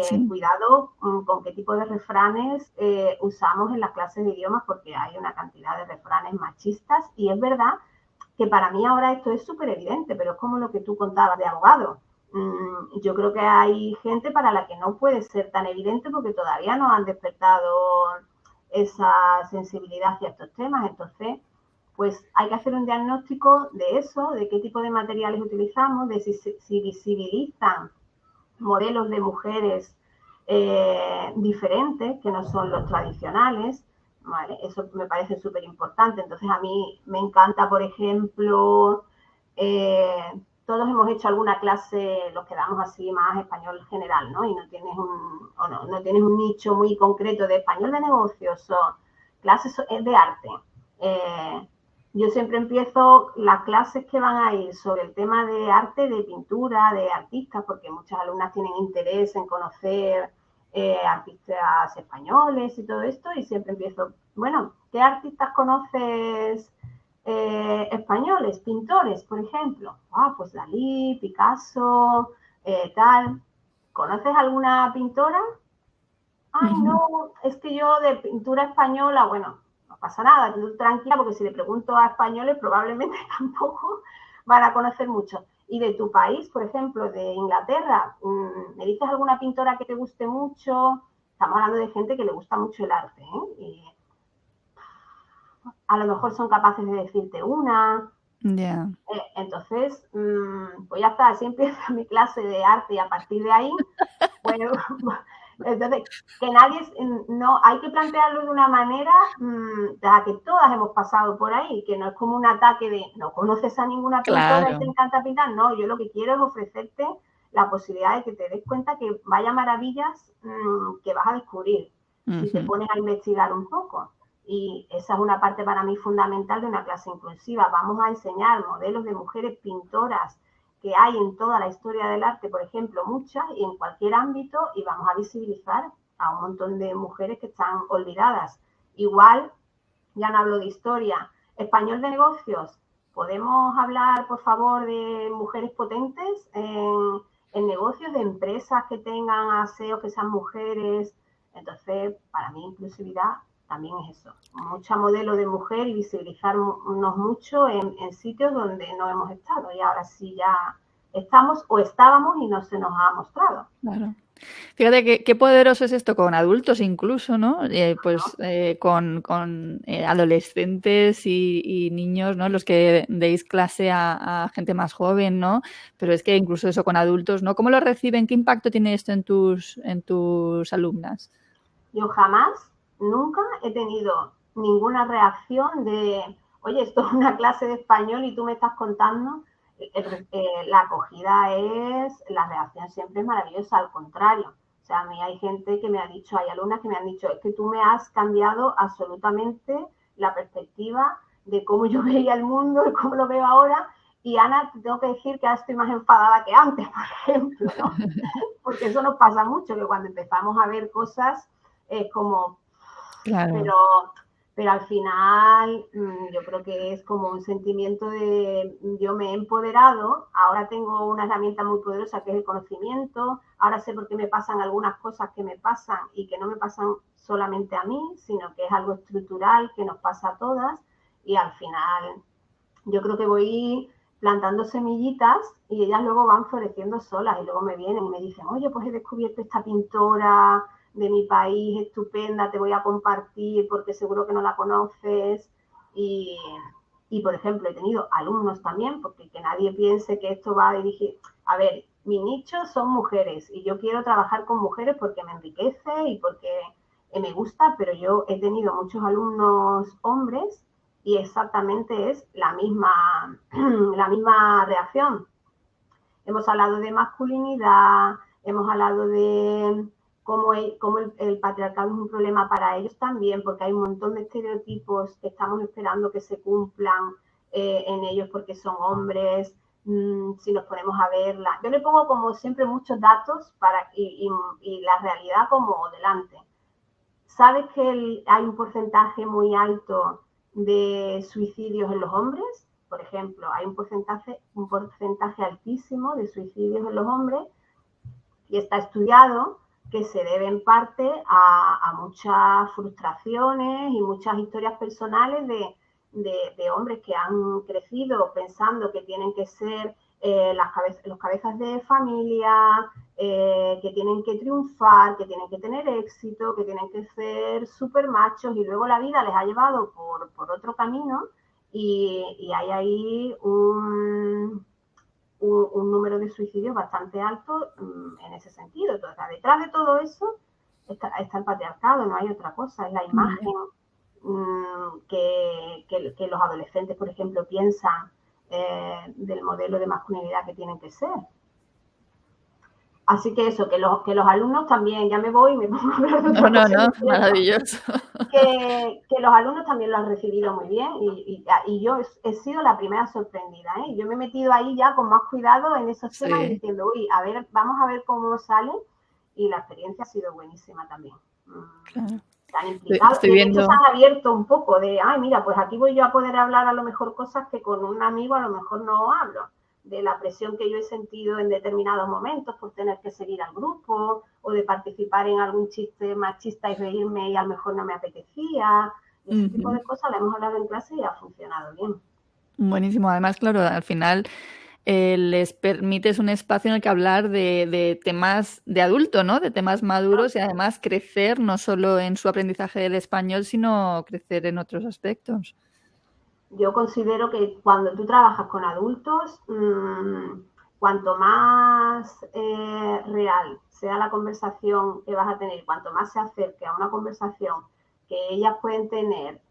Speaker 1: Sí.
Speaker 2: Cuidado con qué tipo de refranes usamos en las clases de idiomas, porque hay una cantidad de refranes machistas y es verdad que para mí ahora esto es súper evidente, pero es como lo que tú contabas de abogado. Yo creo que hay gente para la que no puede ser tan evidente porque todavía no han despertado esa sensibilidad hacia estos temas. Entonces, pues hay que hacer un diagnóstico de eso, de qué tipo de materiales utilizamos, de si visibilizan modelos de mujeres diferentes, que no son los tradicionales, ¿vale? Eso me parece súper importante. Entonces a mí me encanta, por ejemplo, todos hemos hecho alguna clase, los que damos así más español general, ¿no? Y no tienes no tienes un nicho muy concreto de español de negocios o clases de arte. Yo siempre empiezo las clases que van a ir sobre el tema de arte, de pintura, de artistas, porque muchas alumnas tienen interés en conocer artistas españoles y todo esto, y siempre empiezo, bueno, ¿qué artistas conoces españoles, pintores, por ejemplo? Ah, pues Dalí, Picasso, tal. ¿Conoces alguna pintora? Ay,
Speaker 1: Ujú.
Speaker 2: no, es que yo de pintura española, bueno, no pasa nada, tú tranquila, porque si le pregunto a españoles probablemente tampoco van a conocer mucho. Y de tu país, por ejemplo, de Inglaterra, ¿me dices alguna pintora que te guste mucho? Estamos hablando de gente que le gusta mucho el arte, ¿eh? Y a lo mejor son capaces de decirte una.
Speaker 1: Ya.
Speaker 2: Entonces, pues ya está, así empieza mi clase de arte y a partir de ahí, bueno, entonces, que nadie, no, hay que plantearlo de una manera de la que todas hemos pasado por ahí, que no es como un ataque de no conoces a ninguna pintora y te
Speaker 1: Claro.
Speaker 2: encanta pintar, no, yo lo que quiero es ofrecerte la posibilidad de que te des cuenta que vaya maravillas que vas a descubrir si te
Speaker 1: Ujú.
Speaker 2: pones a investigar un poco. Y esa es una parte para mí fundamental de una clase inclusiva. Vamos a enseñar modelos de mujeres pintoras que hay en toda la historia del arte, por ejemplo, muchas, y en cualquier ámbito, y vamos a visibilizar a un montón de mujeres que están olvidadas. Igual, ya no hablo de historia, español de negocios, ¿podemos hablar, por favor, de mujeres potentes en negocios, de empresas que tengan aseos, que sean mujeres? Entonces, para mí, inclusividad también es eso, mucha modelo de mujer y visibilizarnos mucho en sitios donde no hemos estado y ahora sí ya estamos o estábamos y no se nos ha mostrado.
Speaker 1: Claro. Fíjate qué poderoso es esto con adultos incluso, ¿no? Pues con adolescentes y niños, ¿no? Los que deis clase a gente más joven, ¿no? Pero es que incluso eso con adultos, ¿no? ¿Cómo lo reciben? ¿Qué impacto tiene esto en tus alumnas?
Speaker 2: Yo jamás, nunca he tenido ninguna reacción de, oye, esto es una clase de español y tú me estás contando. La acogida la reacción siempre es maravillosa, al contrario. O sea, a mí hay gente que me ha dicho, hay alumnas que me han dicho, es que tú me has cambiado absolutamente la perspectiva de cómo yo veía el mundo y cómo lo veo ahora. Y Ana, te tengo que decir que ahora estoy más enfadada que antes, por ejemplo, ¿no? Porque eso nos pasa mucho, que cuando empezamos a ver cosas es como,
Speaker 1: Claro.
Speaker 2: pero al final yo creo que es como un sentimiento de yo me he empoderado, ahora tengo una herramienta muy poderosa que es el conocimiento, ahora sé por qué me pasan algunas cosas que me pasan y que no me pasan solamente a mí, sino que es algo estructural que nos pasa a todas y al final yo creo que voy plantando semillitas y ellas luego van floreciendo solas y luego me vienen y me dicen, oye, pues he descubierto esta pintora de mi país, estupenda, te voy a compartir porque seguro que no la conoces. Y, y por ejemplo, he tenido alumnos también, porque que nadie piense que esto va a dirigir. A ver, mi nicho son mujeres y yo quiero trabajar con mujeres porque me enriquece y porque me gusta, pero yo he tenido muchos alumnos hombres y exactamente es la misma reacción. Hemos hablado de masculinidad, hemos hablado de cómo el patriarcado es un problema para ellos también, porque hay un montón de estereotipos que estamos esperando que se cumplan en ellos porque son hombres. Si nos ponemos a verla, yo le pongo como siempre muchos datos y la realidad como delante. ¿Sabes que hay un porcentaje muy alto de suicidios en los hombres? Por ejemplo, hay un porcentaje altísimo de suicidios en los hombres y está estudiado que se debe en parte a muchas frustraciones y muchas historias personales de hombres que han crecido pensando que tienen que ser los cabezas de familia, que tienen que triunfar, que tienen que tener éxito, que tienen que ser súper machos y luego la vida les ha llevado por otro camino y hay ahí un número de suicidios bastante alto en ese sentido. Entonces, detrás de todo eso está el patriarcado, no hay otra cosa, es la imagen que los adolescentes, por ejemplo, piensan del modelo de masculinidad que tienen que ser. Así que eso, que los alumnos también, ya me voy y me pongo a hablar de otra cosa.
Speaker 1: No, maravilloso.
Speaker 2: Que los alumnos también lo han recibido muy bien y yo he sido la primera sorprendida. Yo me he metido ahí ya con más cuidado en esos temas y diciendo, uy, a ver, vamos a ver cómo sale y la experiencia ha sido buenísima también.
Speaker 1: Claro.
Speaker 2: Tan implicado.
Speaker 1: Estoy
Speaker 2: De
Speaker 1: viendo...
Speaker 2: hecho, se han abierto un poco de, ay, mira, pues aquí voy yo a poder hablar a lo mejor cosas que con un amigo a lo mejor no hablo, de la presión que yo he sentido en determinados momentos por tener que seguir al grupo o de participar en algún chiste machista y reírme y a lo mejor no me apetecía. Ese tipo de cosas la hemos hablado en clase y ha funcionado bien.
Speaker 1: Buenísimo. Además, claro, al final les permites un espacio en el que hablar de temas de adulto, ¿no? De temas maduros y además crecer no solo en su aprendizaje del español, sino crecer en otros aspectos.
Speaker 2: Yo considero que cuando tú trabajas con adultos, cuanto más real sea la conversación que vas a tener, cuanto más se acerque a una conversación que ellas pueden tener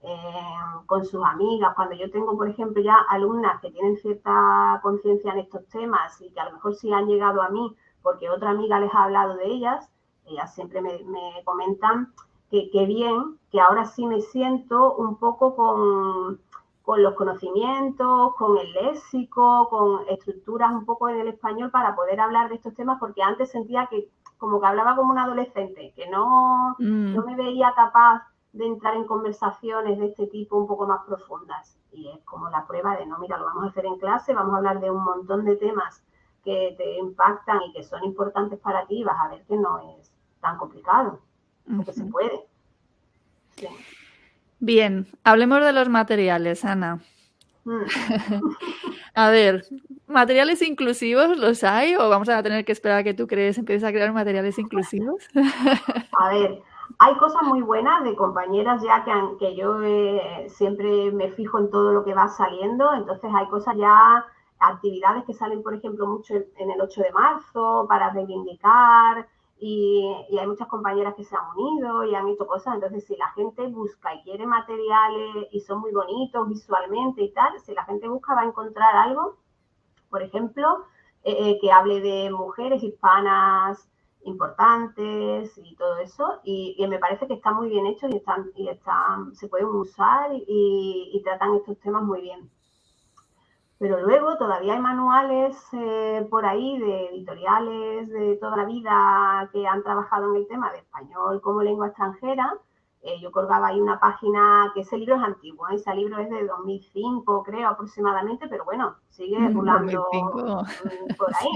Speaker 2: con sus amigas, cuando yo tengo, por ejemplo, ya alumnas que tienen cierta conciencia en estos temas y que a lo mejor sí han llegado a mí porque otra amiga les ha hablado de ellas siempre me comentan que bien, que ahora sí me siento un poco con los conocimientos, con el léxico, con estructuras un poco en el español para poder hablar de estos temas, porque antes sentía que como que hablaba como un adolescente, que no me veía capaz de entrar en conversaciones de este tipo un poco más profundas. Y es como la prueba de, no, mira, lo vamos a hacer en clase, vamos a hablar de un montón de temas que te impactan y que son importantes para ti, y vas a ver que no es tan complicado, porque se puede. Sí.
Speaker 1: Bien, hablemos de los materiales, Ana. A ver, ¿materiales inclusivos los hay o vamos a tener que esperar a que tú empieces a crear materiales inclusivos?
Speaker 2: A ver, hay cosas muy buenas de compañeras ya que yo siempre me fijo en todo lo que va saliendo, entonces hay cosas ya, actividades que salen, por ejemplo, mucho en el 8 de marzo para reivindicar y hay muchas compañeras que se han unido y han hecho cosas, entonces si la gente busca y quiere materiales y son muy bonitos visualmente y tal, si la gente busca va a encontrar algo, por ejemplo, que hable de mujeres hispanas importantes y todo eso, y me parece que están muy bien hechos y se pueden usar y tratan estos temas muy bien. Pero luego todavía hay manuales por ahí de editoriales de toda la vida que han trabajado en el tema de español como lengua extranjera. Yo colgaba ahí una página, que ese libro es antiguo, ese libro es de 2005 creo aproximadamente, pero bueno, sigue rulando
Speaker 1: 2005.
Speaker 2: por
Speaker 1: Sí.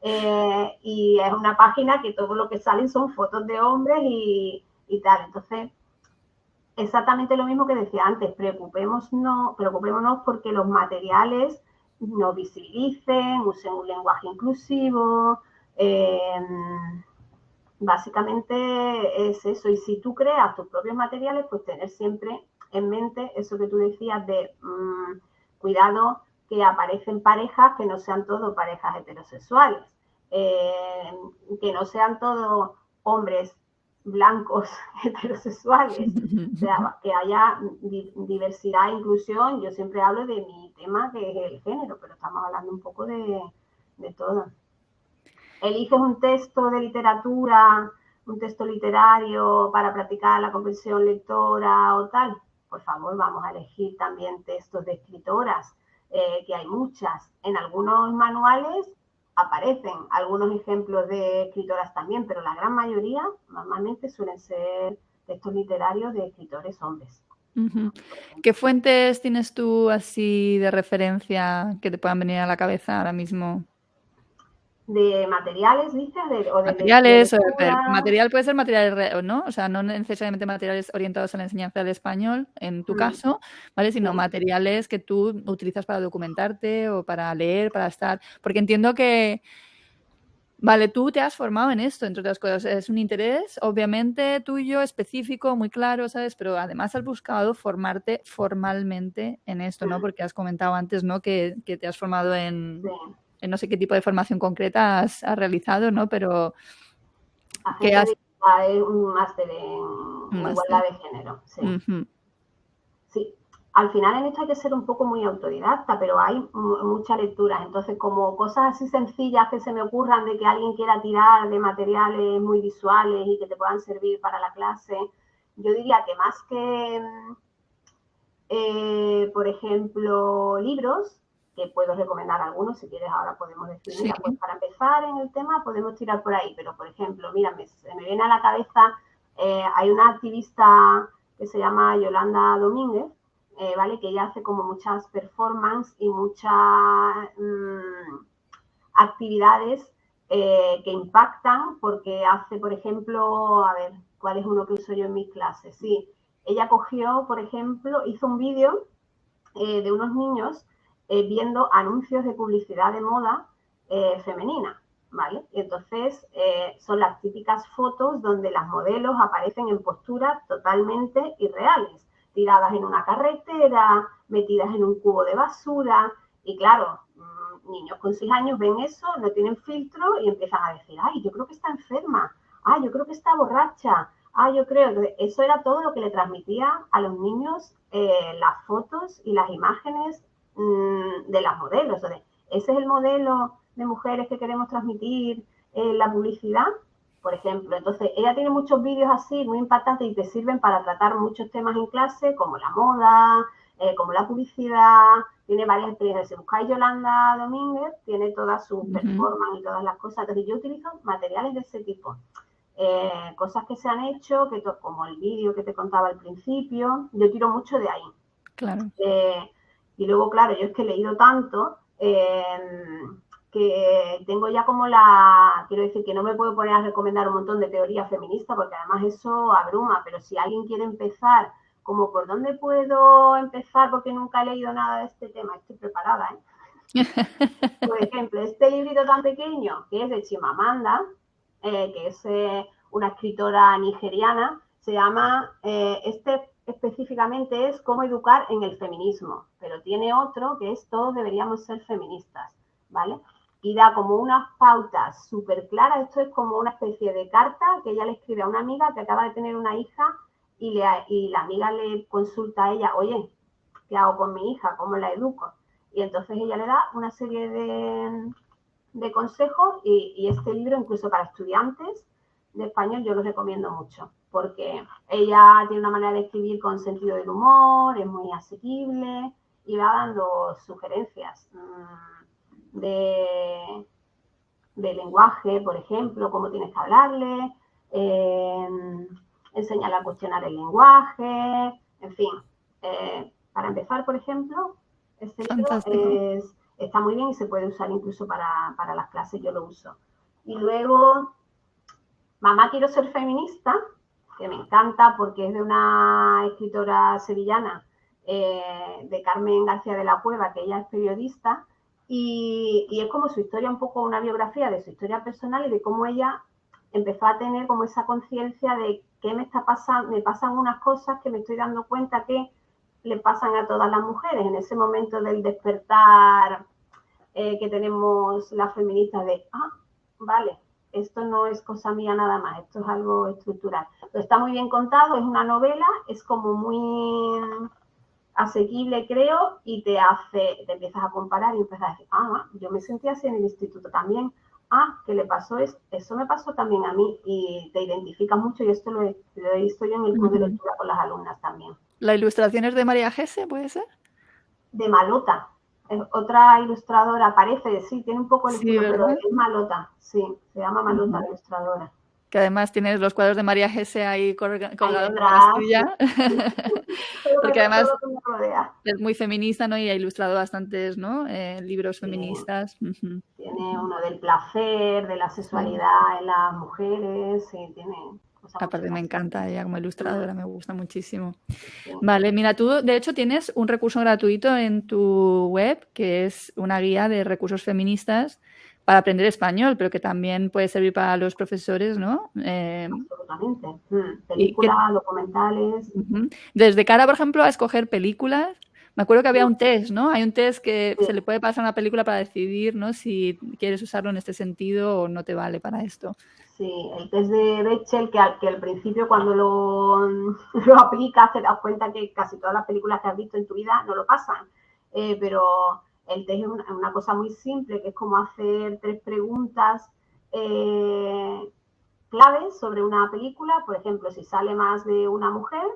Speaker 2: ahí. Y es una página que todo lo que salen son fotos de hombres y tal. Entonces, exactamente lo mismo que decía antes, preocupémonos porque los materiales nos visibilicen, usen un lenguaje inclusivo. Básicamente es eso. Y si tú creas tus propios materiales, pues tener siempre en mente eso que tú decías de cuidado, que aparecen parejas que no sean todo parejas heterosexuales, que no sean todo hombres blancos heterosexuales, o sea, que haya diversidad e inclusión. Yo siempre hablo de mi tema, que es el género, pero estamos hablando un poco de todo. Eliges un texto de literatura, un texto literario para practicar la comprensión lectora o tal, por favor, vamos a elegir también textos de escritoras, que hay muchas. En algunos manuales aparecen algunos ejemplos de escritoras también, pero la gran mayoría normalmente suelen ser textos literarios de escritores hombres.
Speaker 1: ¿Qué fuentes tienes tú así de referencia que te puedan venir a la cabeza ahora mismo?
Speaker 2: De materiales, dices, de
Speaker 1: Materiales,
Speaker 2: lectura.
Speaker 1: material puede ser material, ¿no? O sea, no necesariamente materiales orientados a la enseñanza del español, en tu caso, ¿vale? Sino
Speaker 2: Sí.
Speaker 1: materiales que tú utilizas para documentarte o para leer, para estar. Porque entiendo que, vale, tú te has formado en esto, entre otras cosas. Es un interés, obviamente, tuyo, específico, muy claro, ¿sabes? Pero además has buscado formarte formalmente en esto, ¿no? Porque has comentado antes, ¿no? Que te has formado
Speaker 2: Sí.
Speaker 1: en no sé qué tipo de formación concreta has realizado, ¿no? Pero que
Speaker 2: Agencia de
Speaker 1: has
Speaker 2: igualdad es un máster
Speaker 1: un
Speaker 2: en
Speaker 1: máster.
Speaker 2: igualdad de género, sí.
Speaker 1: Ujú.
Speaker 2: Sí. Al final en esto hay que ser un poco muy autodidacta, pero hay muchas lecturas. Entonces, como cosas así sencillas que se me ocurran de que alguien quiera tirar de materiales muy visuales y que te puedan servir para la clase, yo diría que más que, por ejemplo, libros, que puedo recomendar algunos, si quieres ahora podemos decir,
Speaker 1: Sí.
Speaker 2: mira, pues para empezar en el tema podemos tirar por ahí, pero por ejemplo, mira, se me viene a la cabeza, hay una activista que se llama Yolanda Domínguez, ¿vale? Que ella hace como muchas performances y muchas actividades que impactan, porque hace, por ejemplo, a ver, ¿cuál es uno que uso yo en mis clases? Sí, ella cogió, por ejemplo, hizo un vídeo de unos niños viendo anuncios de publicidad de moda femenina, ¿vale? Entonces, son las típicas fotos donde las modelos aparecen en posturas totalmente irreales, tiradas en una carretera, metidas en un cubo de basura, y claro, niños con 6 años ven eso, no tienen filtro y empiezan a decir, ay, yo creo que está enferma, ay, yo creo que está borracha, yo creo que eso era todo lo que le transmitía a los niños las fotos y las imágenes de las modelos. Entonces, ese es el modelo de mujeres que queremos transmitir en la publicidad, por ejemplo. Entonces, ella tiene muchos vídeos así muy impactantes y te sirven para tratar muchos temas en clase, como la moda, como la publicidad. Tiene varias experiencias. Si buscáis Yolanda Domínguez, tiene todas sus
Speaker 1: Ujú.
Speaker 2: performances y todas las cosas. Entonces, yo utilizo materiales de ese tipo. Cosas que se han hecho, como el vídeo que te contaba al principio, yo tiro mucho de ahí.
Speaker 1: Claro.
Speaker 2: Y luego, claro, yo es que he leído tanto que tengo ya como quiero decir que no me puedo poner a recomendar un montón de teoría feminista porque además eso abruma, pero si alguien quiere empezar, como por dónde puedo empezar porque nunca he leído nada de este tema, estoy preparada, ¿eh? Por ejemplo, este librito tan pequeño que es de Chimamanda, que es una escritora nigeriana, se llama, específicamente es Cómo educar en el feminismo, pero tiene otro que es Todos deberíamos ser feministas, ¿vale? Y da como unas pautas súper claras, esto es como una especie de carta que ella le escribe a una amiga que acaba de tener una hija y la amiga le consulta a ella, oye, ¿qué hago con mi hija? ¿Cómo la educo? Y entonces ella le da una serie de consejos y este libro, incluso para estudiantes de español, yo lo recomiendo mucho, porque ella tiene una manera de escribir con sentido del humor, es muy asequible y va dando sugerencias de lenguaje, por ejemplo, cómo tienes que hablarle, enseñarle a cuestionar el lenguaje, en fin. Para empezar, por ejemplo, este libro
Speaker 1: Fantástico.
Speaker 2: está muy bien y se puede usar incluso para las clases, yo lo uso. Y luego, Mamá, quiero ser feminista, que me encanta porque es de una escritora sevillana, de Carmen García de la Cueva, que ella es periodista, y es como su historia, un poco una biografía de su historia personal y de cómo ella empezó a tener como esa conciencia de qué me está pasando, me pasan unas cosas que me estoy dando cuenta que le pasan a todas las mujeres en ese momento del despertar que tenemos las feministas de, vale, esto no es cosa mía nada más, esto es algo estructural. Pero está muy bien contado, es una novela, es como muy asequible, creo, y te empiezas a comparar y empiezas a decir, yo me sentía así en el instituto también, ¿qué le pasó? Eso me pasó también a mí, y te identificas mucho, y esto lo he visto yo en el club de lectura con las alumnas también.
Speaker 1: ¿La ilustración es de María Gese, puede ser?
Speaker 2: De Malota, otra ilustradora, parece, sí, tiene un poco el
Speaker 1: Sí,
Speaker 2: estilo, pero
Speaker 1: ¿verdad?
Speaker 2: es Malota, sí, se llama Malota la ilustradora.
Speaker 1: Que además tienes los cuadros de María Gese ahí
Speaker 2: Ahí
Speaker 1: colgados detrás
Speaker 2: detrás, sí.
Speaker 1: tuya. Porque
Speaker 2: Todo
Speaker 1: además
Speaker 2: lo que me rodea.
Speaker 1: es muy feminista, ¿no? Y ha ilustrado bastantes, ¿no? Libros
Speaker 2: Sí,
Speaker 1: feministas.
Speaker 2: tiene uno del placer, de la
Speaker 1: Sí.
Speaker 2: sexualidad en las mujeres, sí, tiene cosas muy
Speaker 1: Aparte me
Speaker 2: chulas.
Speaker 1: encanta ella como ilustradora, me gusta muchísimo.
Speaker 2: Sí.
Speaker 1: Vale, mira, tú de hecho tienes un recurso gratuito en tu web que es una guía de recursos feministas para aprender español, pero que también puede servir para los profesores, ¿no?
Speaker 2: Absolutamente.
Speaker 1: Y que,
Speaker 2: Películas, documentales.
Speaker 1: desde cara, por ejemplo, a escoger películas, me acuerdo que había un test, ¿no? Hay un test que
Speaker 2: Sí,
Speaker 1: se le puede pasar a una película para decidir, ¿no? Si quieres usarlo en este sentido o no te vale para esto.
Speaker 2: sí, el test de Bechdel, que al principio cuando lo aplicas te das cuenta que casi todas las películas que has visto en tu vida no lo pasan. Pero el test es una cosa muy simple, que es como hacer 3 preguntas claves sobre una película. Por ejemplo, si sale más de una mujer,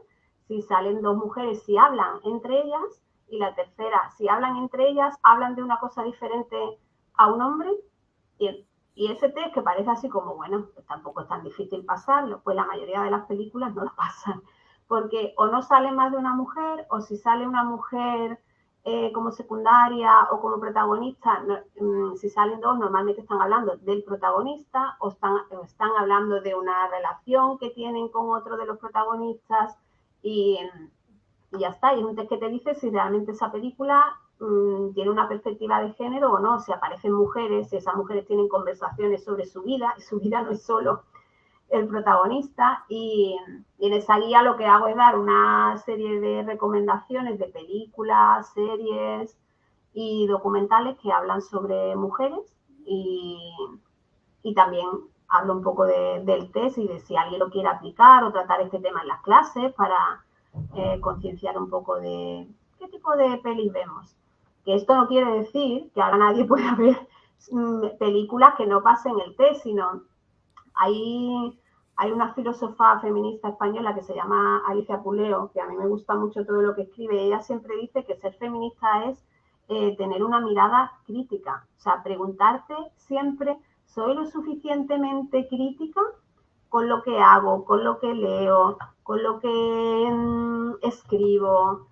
Speaker 2: si salen 2 mujeres, si hablan entre ellas, y la tercera, si hablan entre ellas, hablan de una cosa diferente a un hombre. Y ese test que parece así como, bueno, pues tampoco es tan difícil pasarlo, pues la mayoría de las películas no lo pasan, porque o no sale más de una mujer, o si sale una mujer como secundaria o como protagonista, si salen dos, normalmente están hablando del protagonista o están hablando de una relación que tienen con otro de los protagonistas y ya está. Y es un test que te dice si realmente esa película tiene una perspectiva de género o no, si aparecen mujeres, si esas mujeres tienen conversaciones sobre su vida, y su vida no es solo el protagonista. Y en esa guía lo que hago es dar una serie de recomendaciones de películas, series y documentales que hablan sobre mujeres y también hablo un poco del test y de si alguien lo quiere aplicar o tratar este tema en las clases para concienciar un poco de qué tipo de pelis vemos. Que esto no quiere decir que ahora nadie pueda ver películas que no pasen el test, sino hay una filósofa feminista española que se llama Alicia Puleo, que a mí me gusta mucho todo lo que escribe. Ella siempre dice que ser feminista es tener una mirada crítica, o sea, preguntarte siempre, ¿soy lo suficientemente crítica con lo que hago, con lo que leo, con lo que escribo?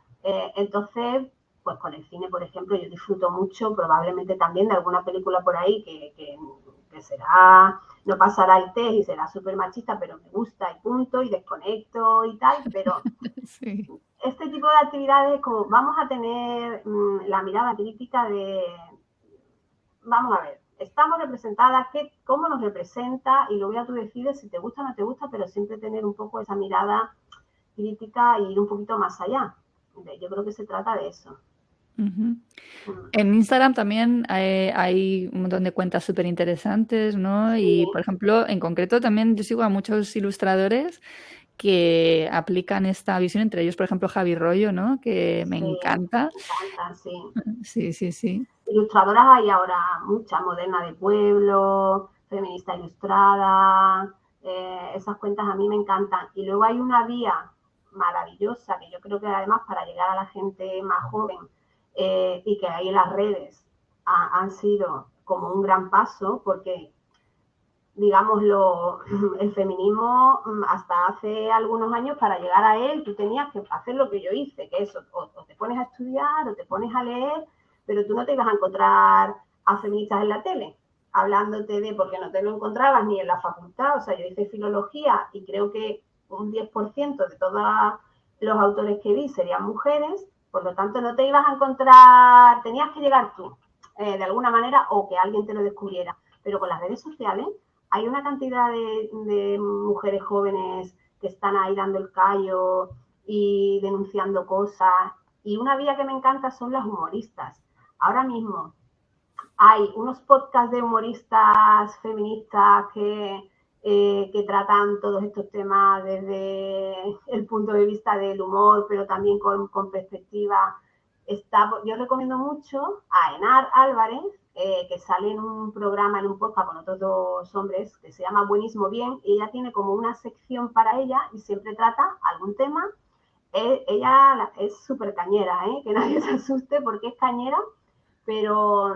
Speaker 2: Entonces, pues con el cine, por ejemplo, yo disfruto mucho, probablemente también de alguna película por ahí que será, no pasará el test y será súper machista, pero me gusta y punto, y desconecto y tal, pero
Speaker 1: Sí.
Speaker 2: este tipo de actividades como vamos a tener la mirada crítica de, vamos a ver, estamos representadas, cómo nos representa y luego ya tú decides si te gusta o no te gusta, pero siempre tener un poco esa mirada crítica e ir un poquito más allá. Yo creo que se trata de eso.
Speaker 1: Ujú.
Speaker 2: Mm,
Speaker 1: En Instagram también hay un montón de cuentas súper interesantes, ¿no?
Speaker 2: Sí,
Speaker 1: Y, por ejemplo, en concreto también yo sigo a muchos ilustradores que aplican esta visión, entre ellos, por ejemplo, Javi Rollo, ¿no? Que me
Speaker 2: sí,
Speaker 1: encanta.
Speaker 2: me encanta, sí.
Speaker 1: Sí, sí, sí.
Speaker 2: Ilustradoras hay ahora muchas, Moderna de Pueblo, Feminista Ilustrada, esas cuentas a mí me encantan. Y luego hay una vía maravillosa que yo creo que además para llegar a la gente más joven y que ahí las redes han sido como un gran paso, porque digámoslo, el feminismo hasta hace algunos años, para llegar a él, tú tenías que hacer lo que yo hice, que es o te pones a estudiar o te pones a leer, pero tú no te ibas a encontrar a feministas en la tele, hablándote de, porque no te lo encontrabas ni en la facultad. O sea, yo hice filología y creo que un 10% de todos los autores que vi serían mujeres, por lo tanto no te ibas a encontrar, tenías que llegar tú, de alguna manera, o que alguien te lo descubriera. Pero con las redes sociales hay una cantidad de mujeres jóvenes que están ahí dando el callo y denunciando cosas. Y una vía que me encanta son las humoristas. Ahora mismo hay unos podcasts de humoristas feministas que tratan todos estos temas desde el punto de vista del humor, pero también con perspectiva. Yo recomiendo mucho a Enar Álvarez, que sale en un programa, en un podcast con otros dos hombres, que se llama Buenismo Bien, y ella tiene como una sección para ella y siempre trata algún tema. Ella es súper cañera, que nadie se asuste porque es cañera, pero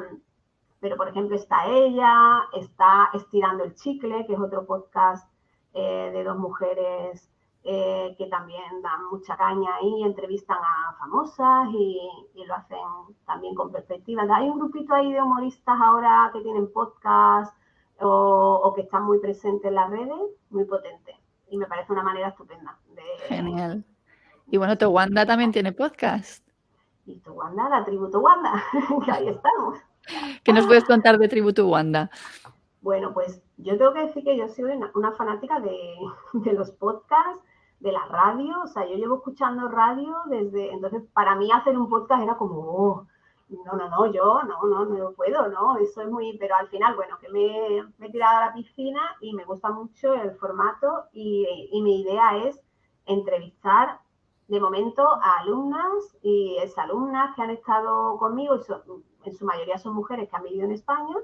Speaker 2: por ejemplo está ella, está Estirando el Chicle, que es otro podcast de dos mujeres que también dan mucha caña ahí, entrevistan a famosas y lo hacen también con perspectiva. Hay un grupito ahí de humoristas ahora que tienen podcast o que están muy presentes en las redes, muy potente. Y me parece una manera estupenda.
Speaker 1: Genial. Y bueno, Towanda también tiene podcast.
Speaker 2: Y Towanda, la tribu Towanda, que ahí estamos.
Speaker 1: ¿Qué nos puedes contar de Tribu Towanda?
Speaker 2: Bueno, pues yo tengo que decir que yo soy una fanática de los podcasts, de la radio. O sea, yo llevo escuchando radio desde... Entonces, para mí hacer un podcast era como, oh, yo no puedo, ¿no? Eso es muy... Pero al final, bueno, que me he tirado a la piscina y me gusta mucho el formato y mi idea es entrevistar de momento a alumnas y exalumnas que han estado conmigo, en su mayoría son mujeres que han vivido en España,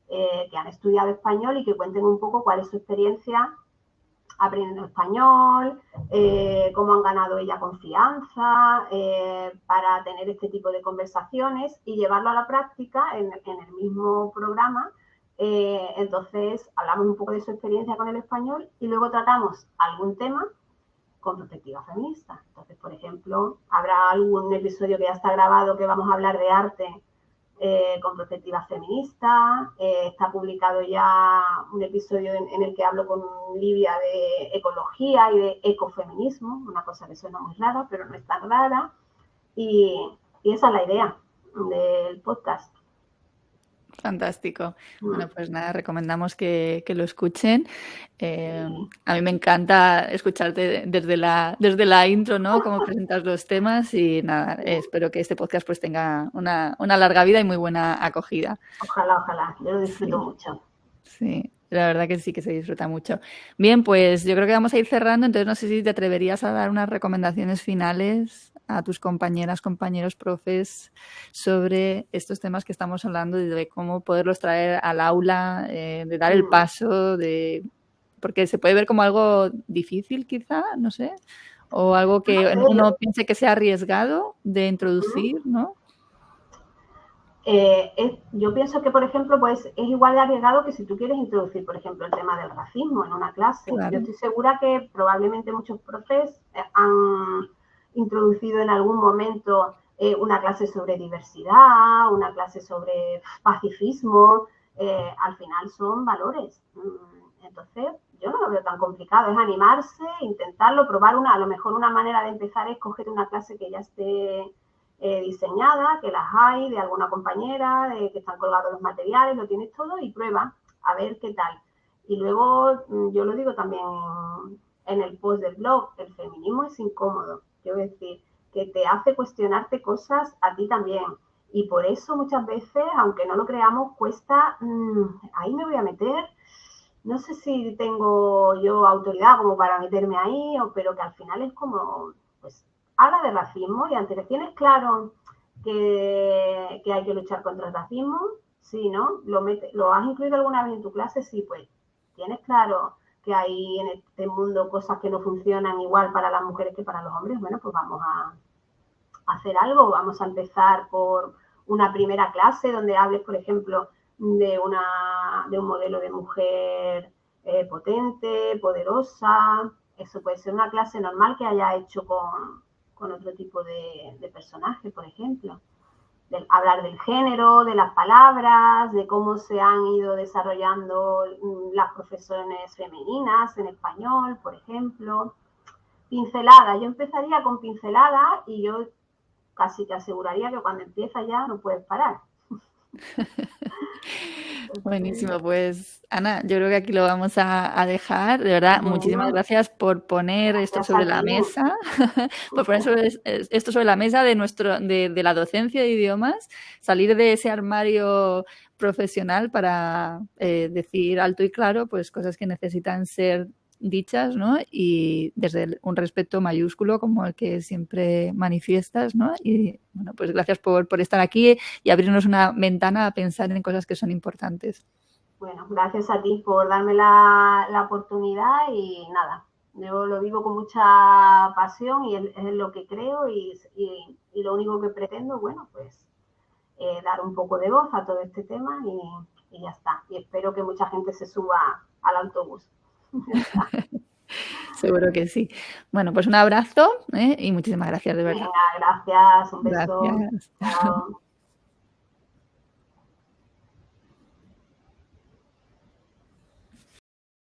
Speaker 2: que han estudiado español y que cuenten un poco cuál es su experiencia aprendiendo español, cómo han ganado ella confianza para tener este tipo de conversaciones y llevarlo a la práctica en el mismo programa. Entonces, hablamos un poco de su experiencia con el español y luego tratamos algún tema con perspectiva feminista. Entonces, por ejemplo, habrá algún episodio que ya está grabado que vamos a hablar de arte con perspectiva feminista. Está publicado ya un episodio en el que hablo con Livia de ecología y de ecofeminismo, una cosa que suena muy rara, pero no es tan rara. Y esa es la idea del podcast.
Speaker 1: Fantástico. Bueno, pues nada, recomendamos que lo escuchen. A mí me encanta escucharte desde la intro, ¿no? Cómo presentas los temas y nada, espero que este podcast pues tenga una larga vida y muy buena acogida.
Speaker 2: Ojalá. Yo lo disfruto mucho.
Speaker 1: Sí, la verdad que sí que se disfruta mucho. Bien, pues yo creo que vamos a ir cerrando, entonces no sé si te atreverías a dar unas recomendaciones finales a tus compañeras, compañeros, profes sobre estos temas que estamos hablando, de cómo poderlos traer al aula, de dar el paso, porque se puede ver como algo difícil quizá, no sé, o algo que uno piense que sea arriesgado de introducir, ¿no?
Speaker 2: Yo pienso que, por ejemplo, pues es igual de arriesgado que si tú quieres introducir, por ejemplo, el tema del racismo en una clase. Claro. Yo estoy segura que probablemente muchos profes han introducido en algún momento una clase sobre diversidad, una clase sobre pacifismo. Al final son valores. Entonces, yo no lo veo tan complicado. Es animarse, intentarlo, probar a lo mejor una manera de empezar es coger una clase que ya esté diseñada, que las hay de alguna compañera, que están colgados los materiales, lo tienes todo y prueba a ver qué tal. Y luego, yo lo digo también en el post del blog, el feminismo es incómodo, quiero decir, que te hace cuestionarte cosas a ti también. Y por eso muchas veces, aunque no lo creamos, cuesta, ahí me voy a meter, no sé si tengo yo autoridad como para meterme ahí, pero que al final es como, pues, habla de racismo y antes tienes claro que hay que luchar contra el racismo, sí, ¿no? ¿Lo has incluido alguna vez en tu clase? Sí, pues tienes claro que hay en este mundo cosas que no funcionan igual para las mujeres que para los hombres. Bueno, pues vamos hacer algo. Vamos a empezar por una primera clase donde hables, por ejemplo, de un modelo de mujer potente, poderosa. Eso puede ser una clase normal que haya hecho con otro tipo de personaje, por ejemplo. Hablar del género, de las palabras, de cómo se han ido desarrollando las profesiones femeninas en español, por ejemplo. Pincelada, yo empezaría con pincelada y yo casi te aseguraría que cuando empiezas ya no puedes parar.
Speaker 1: Buenísimo, pues Ana, yo creo que aquí lo vamos a dejar. De verdad,
Speaker 2: Bueno,
Speaker 1: muchísimas gracias por poner esto
Speaker 2: gracias
Speaker 1: sobre
Speaker 2: a
Speaker 1: la
Speaker 2: ti.
Speaker 1: mesa, por poner esto sobre la mesa de la docencia de idiomas, salir de ese armario profesional para decir alto y claro pues cosas que necesitan ser dichas, ¿no? Y desde un respeto mayúsculo como el que siempre manifiestas, ¿no? Y bueno, pues gracias por estar aquí y abrirnos una ventana a pensar en cosas que son importantes.
Speaker 2: Bueno, gracias a ti por darme la oportunidad y nada, yo lo digo con mucha pasión y es lo que creo y lo único que pretendo, bueno, pues dar un poco de voz a todo este tema y ya está. Y espero que mucha gente se suba al autobús.
Speaker 1: Seguro que sí. Bueno, pues un abrazo y muchísimas gracias, de verdad.
Speaker 2: Venga, gracias, un beso.
Speaker 1: Gracias.
Speaker 2: Chao.